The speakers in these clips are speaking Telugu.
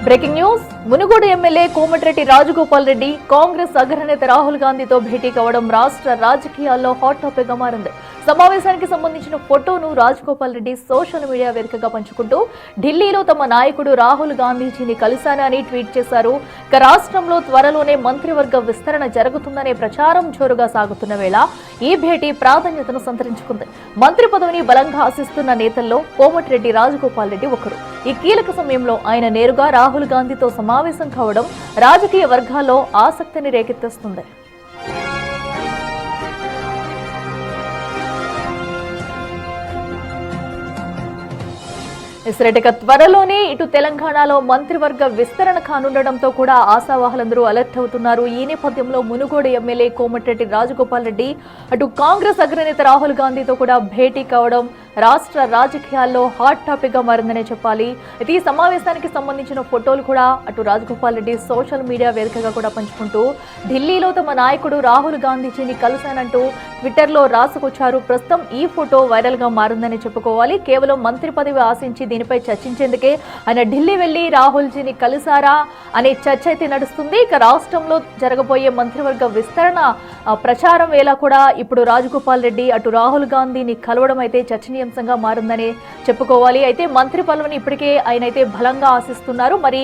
Breaking news. Munugode MLA Komatireddy Rajagopal Reddy Congress అగ్రనేత రాహుల్ గాంధీతో భేటీ కావడం రాష్ట్ర రాజకీయాల్లో హాట్ టాపిక్ గా మారింది. సమావేశానికి సంబంధించిన ఫోటోను రాజగోపాల్ రెడ్డి సోషల్ మీడియా వేదికగా పంచుకుంటూ ఢిల్లీలో తమ నాయకుడు రాహుల్ గాంధీజీని కలిశానని ట్వీట్ చేశారు. ఇక రాష్ట్రంలో త్వరలోనే మంత్రివర్గ విస్తరణ జరుగుతుందనే ప్రచారం జోరుగా సాగుతున్న వేళ ఈ భేటీ ప్రాధాన్యతను సంతరించుకుంది. మంత్రి పదవిని బలంగా ఆశిస్తున్న నేతల్లో కోమటిరెడ్డి రాజగోపాల్ రెడ్డి ఒకరు. ఈ కీలక సమయంలో ఆయన నేరుగా రాహుల్ గాంధీతో సమావేశం కావడం రాజకీయ వర్గాల్లో ఆసక్తిని రేకెత్తిస్తుంది. త్వరలోనే ఇటు తెలంగాణలో మంత్రివర్గ విస్తరణ కానుండడంతో కూడా ఆశావాహులందరూ అలర్ట్ అవుతున్నారు. ఈ నేపథ్యంలో మునుగోడు ఎమ్మెల్యే కోమటిరెడ్డి రాజగోపాల్ రెడ్డి అటు కాంగ్రెస్ అగ్రనేత రాహుల్ గాంధీతో కూడా భేటీ కావడం రాష్ట్ర రాజకీయాల్లో హాట్ టాపిక్ గా మారిందనే చెప్పాలి. అయితే ఈ సమావేశానికి సంబంధించిన ఫోటోలు కూడా అటు రాజగోపాల్ రెడ్డి సోషల్ మీడియా వేదికగా కూడా పంచుకుంటూ ఢిల్లీలో తమ నాయకుడు రాహుల్ గాంధీజీని కలిశానంటూ ట్విట్టర్లో రాసుకొచ్చారు. ప్రస్తుతం ఈ ఫోటో వైరల్ గా మారిందని చెప్పుకోవాలి. కేవలం మంత్రి పదవి ఆశించి దీనిపై చర్చించేందుకే ఆయన ఢిల్లీ వెళ్లి రాహుల్జీని కలిశారా అనే చర్చ అయితే నడుస్తుంది. ఇక రాష్ట్రంలో జరగబోయే మంత్రివర్గ విస్తరణ ప్రచారం వేళ కూడా ఇప్పుడు రాజగోపాల్ రెడ్డి అటు రాహుల్ గాంధీని కలవడం అయితే చర్చనీయాంశంగా మారిందని చెప్పుకోవాలి. అయితే మంత్రి పదవిని ఇప్పటికే ఆయన అయితే బలంగా ఆశిస్తున్నారు. మరి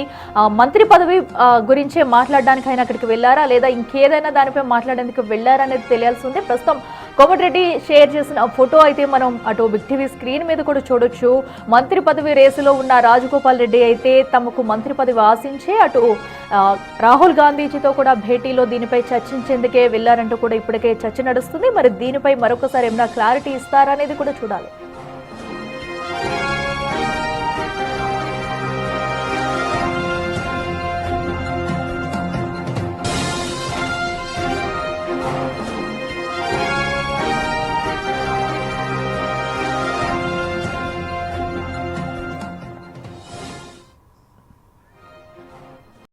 మంత్రి పదవి గురించే మాట్లాడడానికి ఆయన అక్కడికి వెళ్లారా లేదా ఇంకేదైనా దానిపై మాట్లాడేందుకు వెళ్లారా అనేది తెలియాల్సి ఉంది. ప్రస్తుతం కోమటిరెడ్డి షేర్ చేసిన ఫోటో అయితే మనం అటు బిగ్ టీవీ స్క్రీన్ మీద కూడా చూడొచ్చు. మంత్రి పదవి రేసులో ఉన్న రాజగోపాల్ రెడ్డి అయితే తమకు మంత్రి పదవి ఆశించే అటు రాహుల్ గాంధీజీతో కూడా భేటీలో దీనిపై చర్చించేందుకే వెళ్లారంటూ కూడా ఇప్పటికే చర్చ నడుస్తుంది. మరి దీనిపై మరొకసారి ఏమైనా క్లారిటీ ఇస్తారా అనేది కూడా చూడాలి.